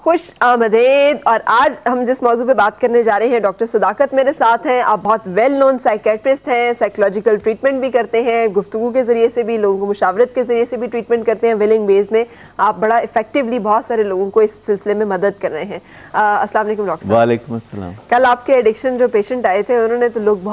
خوش آمدید. اور آج ہم جس موضوع پہ بات کرنے جا رہے ہیں، ڈاکٹر صداقت میرے ساتھ ہیں. آپ بہت ویل نون سائیکیٹرسٹ ہیں، سائیکولوجیکل ٹریٹمنٹ بھی کرتے ہیں، گفتگو کے ذریعے سے بھی، لوگوں کو مشاورت کے ذریعے سے بھی ٹریٹمنٹ کرتے ہیں ویلنگ بیس میں. آپ بڑا افیکٹولی بہت سارے لوگوں کو اس سلسلے میں مدد کر رہے ہیں. السلام علیکم ڈاکٹر صاحب. وعلیکم السلام. کل آپ کے ایڈکشن جو پیشنٹ آئے تھے، انہوں نے تو لوگ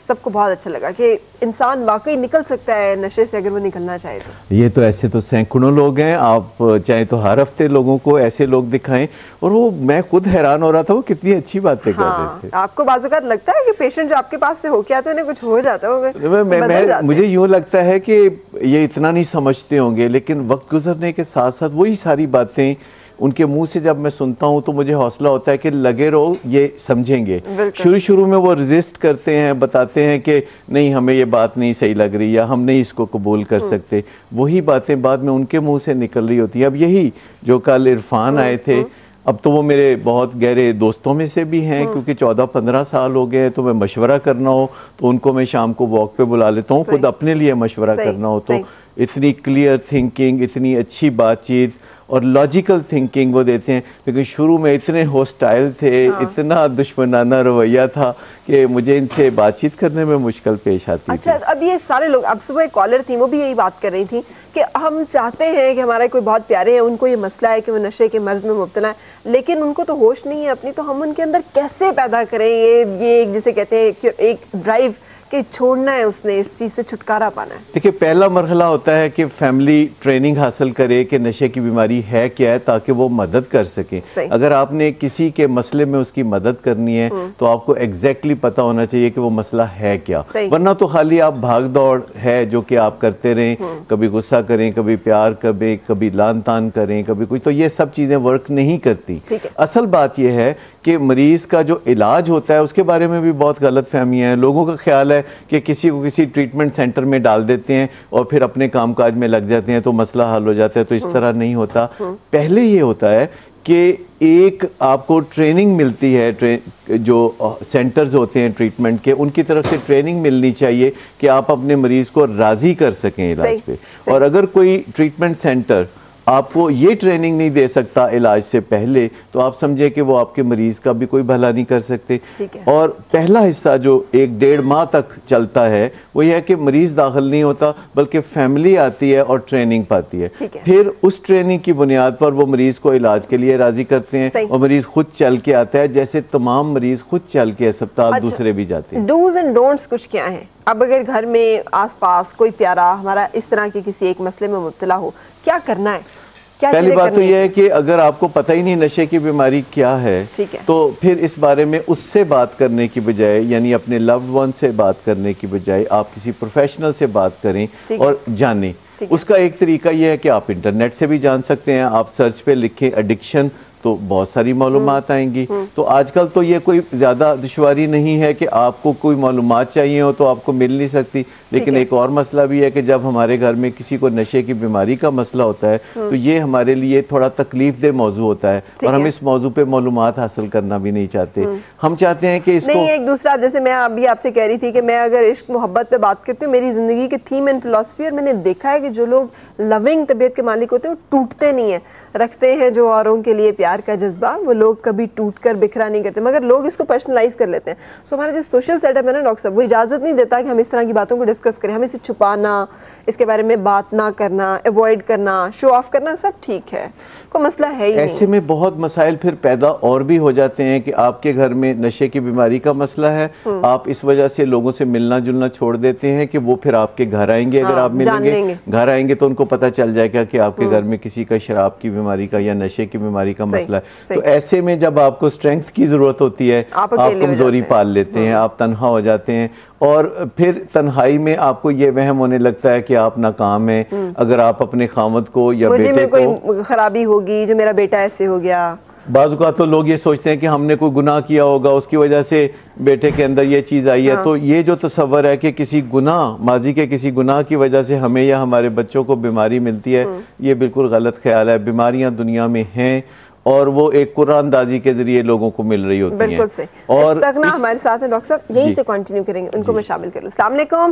سب کو بہت اچھا لگا کہ انسان واقعی نکل سکتا ہے نشے سے اگر وہ نکلنا چاہے تو. یہ تو ایسے تو سینکڑوں لوگ ہیں، آپ چاہیں تو ہر ہفتے لوگوں کو ایسے لوگ دکھائیں. اور وہ میں خود حیران ہو رہا تھا وہ کتنی اچھی باتیں کر رہے تھے. آپ کو بعض اوقات لگتا ہے کہ پیشنٹ جو آپ کے پاس سے ہو کے آتے ہیں انہیں کچھ ہو جاتا ہوگا؟ مجھے یوں لگتا ہے کہ یہ اتنا نہیں سمجھتے ہوں گے، لیکن وقت گزرنے کے ساتھ ساتھ وہی ساری باتیں ان کے منہ سے جب میں سنتا ہوں تو مجھے حوصلہ ہوتا ہے کہ لگے رہو، یہ سمجھیں گے. شروع میں وہ ریزسٹ کرتے ہیں، بتاتے ہیں کہ نہیں ہمیں یہ بات نہیں صحیح لگ رہی یا ہم نہیں اس کو قبول کر سکتے. وہی باتیں بعد میں ان کے منہ سے نکل رہی ہوتی ہیں. اب یہی جو کل عرفان آئے تھے، اب تو وہ میرے بہت گہرے دوستوں میں سے بھی ہیں، کیونکہ 14-15 سال ہو گئے ہیں. تو میں مشورہ کرنا ہو تو ان کو میں شام کو واک پہ بلا لیتا ہوں. خود اپنے لیے مشورہ کرنا ہو تو اتنی کلیئر تھنکنگ، اتنی اچھی بات چیت اور لاجیکل تھنکنگ وہ دیتے ہیں. لیکن شروع میں اتنے ہوسٹائل تھے، اتنا دشمنانہ رویہ تھا کہ مجھے ان سے بات چیت کرنے میں مشکل پیش آتی تھی. اچھا، اب یہ سارے لوگ، اب صبح ایک کالر تھی، وہ بھی یہی بات کر رہی تھی کہ ہم چاہتے ہیں کہ ہمارے کوئی بہت پیارے ہیں، ان کو یہ مسئلہ ہے کہ وہ نشے کے مرض میں مبتلا ہے، لیکن ان کو تو ہوش نہیں ہے اپنی، تو ہم ان کے اندر کیسے پیدا کریں یہ جسے کہتے ہیں ایک ڈرائیو کہ چھوڑنا ہے، اس نے اس چیز سے چھٹکارا پانا ہے. دیکھیں، پہلا مرحلہ ہوتا ہے کہ فیملی ٹریننگ حاصل کرے کہ نشے کی بیماری ہے کیا ہے، تاکہ وہ مدد کر سکیں. اگر آپ نے کسی کے مسئلے میں اس کی مدد کرنی ہے تو آپ کو ایگزیکٹلی پتہ ہونا چاہیے کہ وہ مسئلہ ہے کیا. ورنہ تو خالی آپ بھاگ دوڑ ہے جو کہ آپ کرتے رہیں، کبھی غصہ کریں، کبھی پیار کریں، کبھی لان تان کریں، کبھی کچھ، تو یہ سب چیزیں ورک نہیں کرتی. اصل بات یہ ہے کہ مریض کا جو علاج ہوتا ہے اس کے بارے میں بھی بہت غلط فہمیاں ہیں. لوگوں کا خیال ہے کہ کسی کو کسی ٹریٹمنٹ سینٹر میں ڈال دیتے ہیں اور پھر اپنے کام کاج میں لگ جاتے ہیں تو مسئلہ حل ہو جاتا ہے. تو اس طرح نہیں ہوتا. پہلے یہ ہوتا ہے کہ ایک آپ کو ٹریننگ ملتی ہے، جو سینٹرز ہوتے ہیں ٹریٹمنٹ کے، ان کی طرف سے ٹریننگ ملنی چاہیے کہ آپ اپنے مریض کو راضی کر سکیں علاج پہ. اور اگر کوئی ٹریٹمنٹ سینٹر آپ کو یہ ٹریننگ نہیں دے سکتا علاج سے پہلے، تو آپ سمجھے کہ وہ آپ کے مریض کا بھی کوئی بھلا نہیں کر سکتے. اور پہلا حصہ جو 1-1.5 ماہ تک چلتا ہے وہ یہ ہے کہ مریض داخل نہیں ہوتا، بلکہ فیملی آتی ہے اور ٹریننگ پاتی ہے. پھر اس ٹریننگ کی بنیاد پر وہ مریض کو علاج کے لیے راضی کرتے ہیں اور مریض خود چل کے آتا ہے، جیسے تمام مریض خود چل کے اسپتال دوسرے بھی جاتے ہیں. ڈوز اینڈ ڈونٹس کچھ کیا ہیں؟ اب اگر گھر میں آس پاس کوئی پیارا ہمارا اس طرح کے کسی ایک مسئلے میں مبتلا ہو، کیا کرنا ہے؟ پہلی بات تو یہ ہے کہ اگر آپ کو پتہ ہی نہیں نشے کی بیماری کیا ہے تو پھر اس بارے میں اس سے بات کرنے کی بجائے، یعنی اپنے لوڈ ون سے بات کرنے کی بجائے، آپ کسی پروفیشنل سے بات کریں اور جانیں. اس کا ایک طریقہ یہ ہے کہ آپ انٹرنیٹ سے بھی جان سکتے ہیں. آپ سرچ پہ لکھیں ایڈکشن تو بہت ساری معلومات آئیں گی. تو آج کل تو یہ کوئی زیادہ دشواری نہیں ہے کہ آپ کو کوئی معلومات چاہیے ہو تو آپ کو مل نہیں سکتی. لیکن ایک اور مسئلہ بھی ہے کہ جب ہمارے گھر میں کسی کو نشے کی بیماری کا مسئلہ ہوتا ہے تو یہ ہمارے لیے تھوڑا تکلیف دہ موضوع ہوتا ہے، اور ہم اس موضوع پہ معلومات حاصل کرنا بھی نہیں چاہتے. ہم چاہتے ہیں کہ اس کو ایک دوسرا، جیسے میں ابھی آپ سے کہہ رہی تھی کہ میں اگر عشق محبت پہ بات کرتی ہوں، میری زندگی کی تھیم اینڈ فلسفی، اور میں نے دیکھا ہے کہ جو لوگ لونگ طبیعت کے مالک ہوتے ہیں وہ ٹوٹتے نہیں ہیں، رکھتے ہیں جو اوروں کے لیے پیار کا جذبہ، وہ لوگ کبھی ٹوٹ کر بکھرا نہیں کرتے، مگر لوگ اس کو پرسنلائز کر لیتے ہیں. سو ہمارا جو سوشل سیٹ اپ ہے نا ڈاکٹر صاحب، وہ اجازت نہیں دیتا کہ ہم اس طرح کی باتوں کو ڈسکس کریں. ہمیں اسے چھپانا، اس کے بارے میں بات نہ کرنا، ایوائڈ کرنا، شو آف کرنا، سب ٹھیک ہے، کوئی مسئلہ ہے ہی نہیں. ایسے میں بہت مسائل پھر پیدا اور بھی ہو جاتے ہیں کہ آپ کے گھر میں نشے کی بیماری کا مسئلہ ہے، آپ اس وجہ سے لوگوں سے ملنا جلنا چھوڑ دیتے ہیں کہ وہ پھر آپ کے گھر آئیں گے. اگر آپ ملیں گے، گھر آئیں گے تو ان کو پتہ چل جائے گا کہ آپ کے گھر میں کسی کا شراب کی بیماری کا یا نشے کی بیماری کا مسئلہ ہے. تو ایسے میں جب آپ کو اسٹرینتھ کی ضرورت ہوتی ہے، آپ کمزوری پال لیتے ہیں، آپ تنہا ہو جاتے ہیں، اور پھر تنہائی میں آپ کو یہ وہم ہونے لگتا ہے کہ آپ ناکام ہیں. اگر آپ اپنے خاوند کو یا بیٹے کو، کوئی خرابی ہوگی جو میرا بیٹا ایسے ہو گیا. بعض اوقات تو لوگ یہ سوچتے ہیں کہ ہم نے کوئی گناہ کیا ہوگا، اس کی وجہ سے بیٹے کے اندر یہ چیز آئی ہے. تو یہ جو تصور ہے کہ کسی گناہ، ماضی کے کسی گناہ کی وجہ سے ہمیں یا ہمارے بچوں کو بیماری ملتی ہے، یہ بالکل غلط خیال ہے. بیماریاں دنیا میں ہیں اور وہ ایک قرآن اندازی کے ذریعے لوگوں کو مل رہی ہوتی ہیں. بالکل صحیح. اور ہمارے ساتھ ہیں ڈاکٹر صاحب، یہیں سے کنٹینیو کریں گے، ان کو میں شامل کر لوں. السلام علیکم.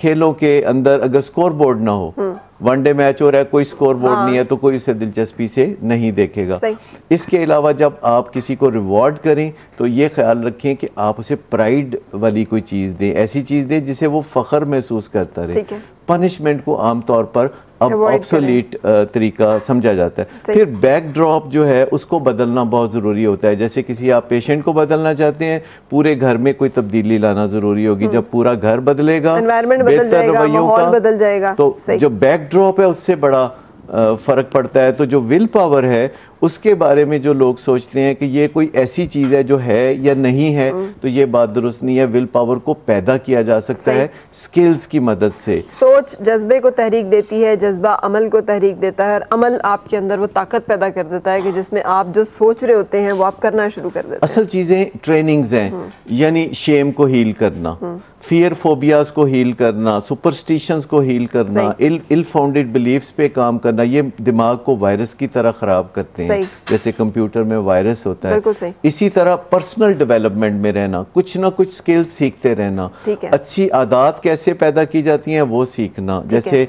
کھیلوں کے اندر اگر سکور بورڈ نہ ہو, ون ڈے میچ ہو رہا ہے, کوئی سکور بورڈ نہیں ہے, تو کوئی اسے دلچسپی سے نہیں دیکھے گا. اس کے علاوہ جب آپ کسی کو ریوارڈ کریں تو یہ خیال رکھیں کہ آپ اسے پرائیڈ والی کوئی چیز دیں, ایسی چیز دیں جسے وہ فخر محسوس کرتا رہے. پنشمنٹ کو عام طور پر اب آبسولیٹ طریقہ سمجھا جاتا ہے. پھر بیک ڈراپ جو ہے اس کو بدلنا بہت ضروری ہوتا ہے. جیسے کسی آپ پیشنٹ کو بدلنا چاہتے ہیں, پورے گھر میں کوئی تبدیلی لانا ضروری ہوگی. جب پورا گھر بدلے گا, بہتر رویوں کا, تو جو بیک ڈراپ ہے اس سے بڑا فرق پڑتا ہے. تو جو ول پاور ہے اس کے بارے میں جو لوگ سوچتے ہیں کہ یہ کوئی ایسی چیز ہے جو ہے یا نہیں ہے, تو یہ بات درست نہیں ہے. ول پاور کو پیدا کیا جا سکتا ہے سکلز کی مدد سے. سوچ جذبے کو تحریک دیتی ہے, جذبہ عمل کو تحریک دیتا ہے, اور عمل آپ کے اندر وہ طاقت پیدا کر دیتا ہے کہ جس میں آپ جو سوچ رہے ہوتے ہیں وہ آپ کرنا شروع کر دیتے ہیں. اصل چیزیں ٹریننگز ہیں, یعنی شیم کو ہیل کرنا, فیئر فوبیاز کو ہیل کرنا, سپرسٹیشنز کو ہیل کرنا, ill founded beliefs پہ کام کرنا. یہ دماغ کو وائرس کی طرح خراب کرتے ہیں, جیسے کمپیوٹر میں وائرس ہوتا ہے. اسی طرح پرسنل ڈیولپمنٹ میں رہنا, کچھ نہ کچھ سکل سیکھتے رہنا, اچھی عادات کیسے پیدا کی جاتی ہیں وہ سیکھنا. جیسے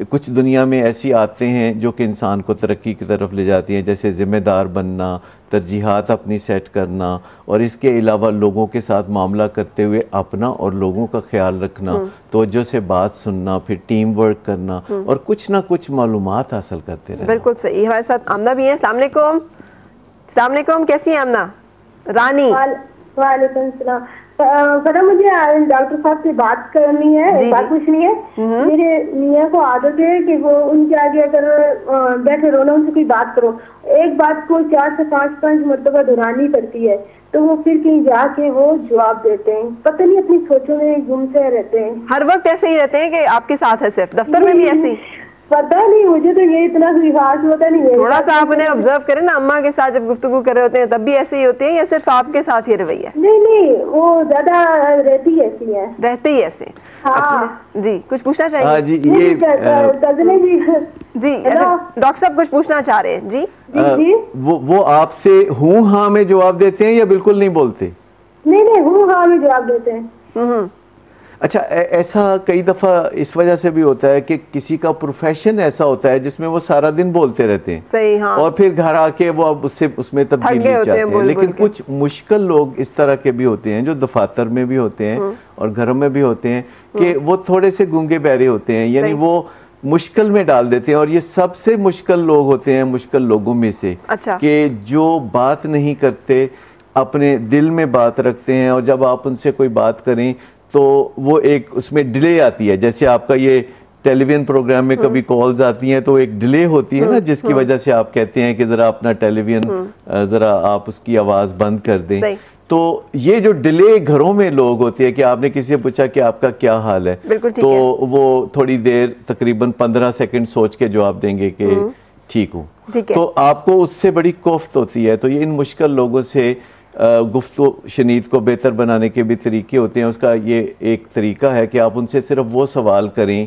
کچھ دنیا میں ایسی عادتیں ہیں جو کہ انسان کو ترقی کی طرف لے جاتی ہیں, جیسے ذمہ دار بننا, ترجیحات اپنی سیٹ کرنا, اور اس کے علاوہ لوگوں کے ساتھ معاملہ کرتے ہوئے اپنا اور لوگوں کا خیال رکھنا, توجہ سے بات سننا, پھر ٹیم ورک کرنا, اور کچھ نہ کچھ معلومات حاصل کرتے رہنا. بالکل صحیح. ہمارے ساتھ آمنہ بھی ہیں. السلام علیکم. السلام علیکم, کیسی ہیں آمنہ؟ رانی. وعلیکم السلام. مجھے ڈاکٹر صاحب سے بات کرنی ہے, بات پوچھنی ہے. میرے میاں کو عادت ہے کہ وہ ان کے آگے اگر بیٹھے رہو نا, ان سے کوئی بات کرو, ایک بات کو 4 سے 5 مرتبہ دہرانی پڑتی ہے, تو وہ پھر کہیں جا کے وہ جواب دیتے ہیں. پتہ نہیں اپنی سوچوں میں گھومتے رہتے ہیں. ہر وقت ایسے ہی رہتے ہیں کہ آپ کے ساتھ ہے, صرف دفتر میں بھی ایسے ہی؟ پتہ نہیں, مجھے تو یہ اتنا خاص ہوتا نہیں ہے. تھوڑا سا آپ انہیں آبزرو کریں نا, اماں کے ساتھ جب گفتگو کر رہے ہوتے ہیں تب بھی ایسے ہی ہوتے ہیں, یا صرف آپ کے ساتھ یہ رویہ؟ نہیں, وہ زیادہ رہتی ایسی ہے. رہتے ہی ایسے. جی کچھ پوچھنا چاہیے؟ جی جی اچھا ڈاکٹر صاحب کچھ پوچھنا چاہ رہے ہیں. جی وہ آپ سے ہوں ہاں میں جواب دیتے ہیں یا بالکل نہیں بولتے؟ نہیں ہوں ہاں میں جواب دیتے ہیں. اچھا, ایسا کئی دفعہ اس وجہ سے بھی ہوتا ہے کہ کسی کا پروفیشن ایسا ہوتا ہے جس میں وہ سارا دن بولتے رہتے ہیں, صحیح, ہاں, اور پھر گھر آ کے وہ اب اس میں تبدیلی چاہتے ہیں. لیکن کچھ مشکل لوگ اس طرح کے بھی ہوتے ہیں جو دفاتر میں بھی ہوتے ہیں اور گھروں میں بھی ہوتے ہیں, کہ وہ تھوڑے سے گونگے بہرے ہوتے ہیں, یعنی وہ مشکل میں ڈال دیتے ہیں. اور یہ سب سے مشکل لوگ ہوتے ہیں مشکل لوگوں میں سے, کہ جو بات نہیں کرتے, اپنے دل میں بات رکھتے ہیں, اور جب آپ ان سے کوئی بات کریں تو وہ ایک اس میں ڈیلے آتی ہے. جیسے آپ کا یہ ٹیلی ویژن پروگرام میں کبھی کالز آتی ہیں تو ایک ڈیلے ہوتی ہے نا, جس کی وجہ سے آپ کہتے ہیں کہ ذرا اپنا ٹیلی ویژن ذرا آپ اس کی آواز بند کر دیں. تو یہ جو ڈیلے گھروں میں لوگ ہوتے ہیں, کہ آپ نے کسی سے پوچھا کہ آپ کا کیا حال ہے, تو وہ تھوڑی دیر تقریباً 15 سیکنڈ سوچ کے جواب دیں گے کہ ٹھیک ہوں. تو آپ کو اس سے بڑی کوفت ہوتی ہے. تو یہ ان مشکل لوگوں سے گفتگو شنید کو بہتر بنانے کے بھی طریقے ہوتے ہیں. اس کا یہ ایک طریقہ ہے کہ آپ ان سے صرف وہ سوال کریں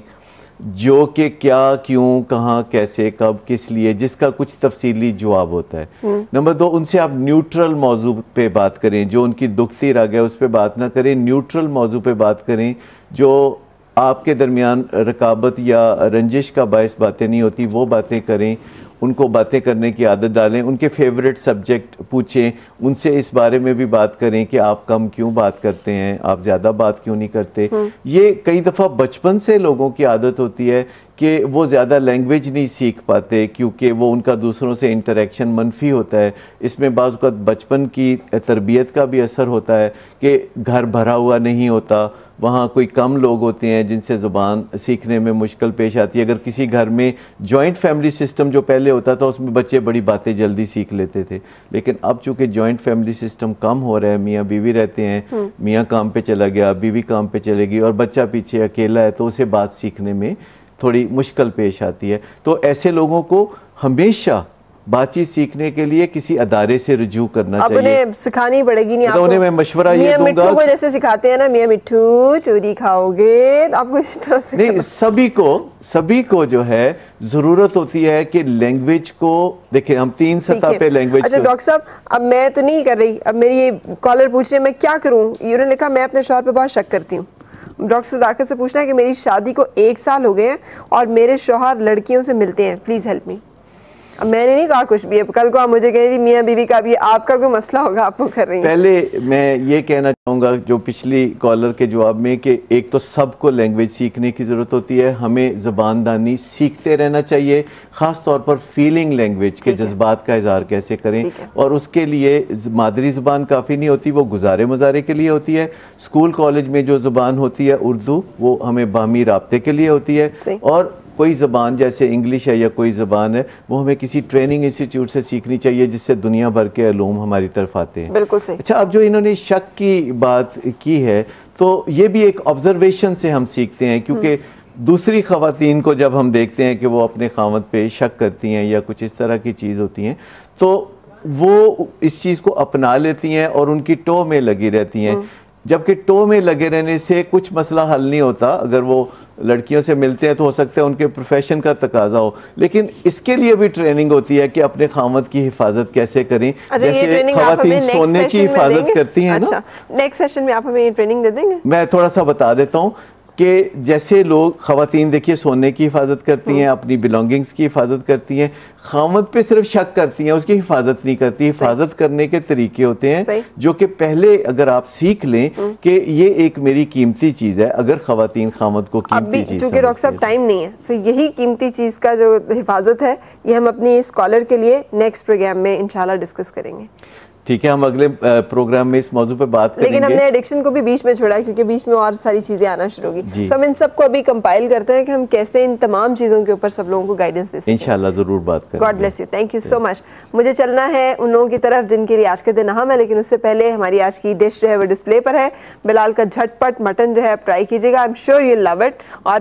جو کہ کیا, کیوں, کہاں, کیسے, کب, کس لیے, جس کا کچھ تفصیلی جواب ہوتا ہے. نمبر 2, ان سے آپ نیوٹرل موضوع پہ بات کریں. جو ان کی دکھتی رگ ہے اس پہ بات نہ کریں, نیوٹرل موضوع پہ بات کریں جو آپ کے درمیان رکابت یا رنجش کا باعث باتیں نہیں ہوتی, وہ باتیں کریں. ان کو باتیں کرنے کی عادت ڈالیں, ان کے فیوریٹ سبجیکٹ پوچھیں, ان سے اس بارے میں بھی بات کریں کہ آپ کم کیوں بات کرتے ہیں, آپ زیادہ بات کیوں نہیں کرتے. یہ کئی دفعہ بچپن سے لوگوں کی عادت ہوتی ہے کہ وہ زیادہ لینگویج نہیں سیکھ پاتے, کیونکہ وہ ان کا دوسروں سے انٹریکشن منفی ہوتا ہے. اس میں بعض اوقات بچپن کی تربیت کا بھی اثر ہوتا ہے کہ گھر بھرا ہوا نہیں ہوتا, وہاں کوئی کم لوگ ہوتے ہیں جن سے زبان سیکھنے میں مشکل پیش آتی ہے. اگر کسی گھر میں جوائنٹ فیملی سسٹم جو پہلے ہوتا تھا اس میں بچے بڑی باتیں جلدی سیکھ لیتے تھے, لیکن اب چونکہ جوائنٹ فیملی سسٹم کم ہو رہا ہے, میاں بیوی رہتے ہیں, میاں کام پہ چلا گیا, بیوی کام پہ چلے گی, اور بچہ پیچھے اکیلا ہے, تو اسے بات سیکھنے میں تھوڑی مشکل پیش آتی ہے. تو ایسے لوگوں کو ہمیشہ بات چیت سیکھنے کے لیے کسی ادارے سے رجوع کرنا چاہیے. اب انہیں سکھانی پڑے گی نہیں آپ کو. انہیں میں مشورہ یہ دوں گا, میاں مٹھو کو جیسے سکھاتے ہیں نا, میاں مٹھو چوری کھاؤ گے, آپ کو اسی طرح سے نہیں, سبھی کو جو ہے ضرورت ہوتی ہے کہ لینگویج کو دیکھیں. ہم 3 سطح پہ لینگویج. اچھا ڈاکٹر صاحب, اب میں تو نہیں کر رہی, اب میری یہ کالر پوچھ رہے ہیں میں کیا کروں, انہوں نے لکھا میں اپنے شوہر پہ بہت شک کرتی ہوں, ڈاکٹر صداقت سے پوچھنا ہے کہ میری شادی کو 1 سال ہو گئے ہیں اور میرے شوہر لڑکیوں سے ملتے ہیں, پلیز ہیلپ می. اب میں نے نہیں کہا کچھ بھی, اب کل کو آپ مجھے کہیں جی میاں بیوی کا بھی آپ کا کوئی مسئلہ ہوگا, آپ کو کر رہی ہیں. پہلے میں یہ کہنا چاہوں گا جو پچھلی کالر کے جواب میں, کہ ایک تو سب کو لینگویج سیکھنے کی ضرورت ہوتی ہے, ہمیں زبان دانی سیکھتے رہنا چاہیے, خاص طور پر فیلنگ لینگویج کے جذبات کا اظہار کیسے کریں, اور اس کے لیے مادری زبان کافی نہیں ہوتی, وہ گزارے مظاہرے کے لیے ہوتی ہے. اسکول کالج میں جو زبان ہوتی ہے اردو, وہ ہمیں باہمی رابطے کے لیے ہوتی ہے, اور کوئی زبان جیسے انگلش ہے یا کوئی زبان ہے وہ ہمیں کسی ٹریننگ انسٹیٹیوٹ سے سیکھنی چاہیے جس سے دنیا بھر کے علوم ہماری طرف آتے ہیں. بالکل صحیح. اچھا, اب جو انہوں نے شک کی بات کی ہے تو یہ بھی ایک آبزرویشن سے ہم سیکھتے ہیں, کیونکہ دوسری خواتین کو جب ہم دیکھتے ہیں کہ وہ اپنے خاوند پہ شک کرتی ہیں یا کچھ اس طرح کی چیز ہوتی ہیں تو وہ اس چیز کو اپنا لیتی ہیں اور ان کی ٹو میں لگی رہتی ہیں, جبکہ ٹو میں لگے رہنے سے کچھ مسئلہ حل نہیں ہوتا. اگر وہ لڑکیوں سے ملتے ہیں تو ہو سکتا ہے ان کے پروفیشن کا تقاضا ہو, لیکن اس کے لیے بھی ٹریننگ ہوتی ہے کہ اپنے خامد کی حفاظت کیسے کریں, جیسے خواتین سونے کی حفاظت کرتی ہیں نا. نیکسٹ سیشن میں آپ ہمیں یہ ٹریننگ دے دیں گے؟ میں تھوڑا سا بتا دیتا ہوں کہ جیسے لوگ خواتین دیکھیے سونے کی حفاظت کرتی ہیں, اپنی بیلونگنگز کی حفاظت کرتی ہیں, خامد پہ صرف شک کرتی ہیں, اس کی حفاظت نہیں کرتی. حفاظت کرنے کے طریقے ہوتے ہیں جو کہ پہلے اگر آپ سیکھ لیں کہ یہ ایک میری قیمتی چیز ہے, اگر خواتین خامد کو قیمتی چیز, چونکہ ڈاکٹر صاحب ٹائم نہیں ہے, سو یہی قیمتی چیز کا جو حفاظت ہے یہ ہم اپنی اس کالر کے لیے نیکسٹ پروگرام میں انشاءاللہ ڈسکس کریں گے. ٹھیک ہے, ہم اگلے پروگرام میں اس موضوع پہ بات کریں گے. لیکن ہم نے ایڈکشن کو بھی بیچ میں چھوڑا ہے کیونکہ بیچ میں اور ساری چیزیں آنا شروع ہوگی. سو ہم ان سب کو ابھی کمپائل کرتے ہیں کہ ہم کیسے ان تمام چیزوں کے اوپر سب لوگوں کو گائیڈنس دے سکیں. انشاءاللہ ضرور بات کریں گے. God bless you, thank you so much. مجھے چلنا ہے ان لوگوں کی طرف جن کے لیے آج کے دن اہم ہے, لیکن اس سے پہلے ہماری آج کی ڈش جو ہے وہ ڈسپلے پر ہے. بلال کا جھٹ پٹ مٹن جو ہے آپ ٹرائی کیجیے گا, I am sure you love it. اور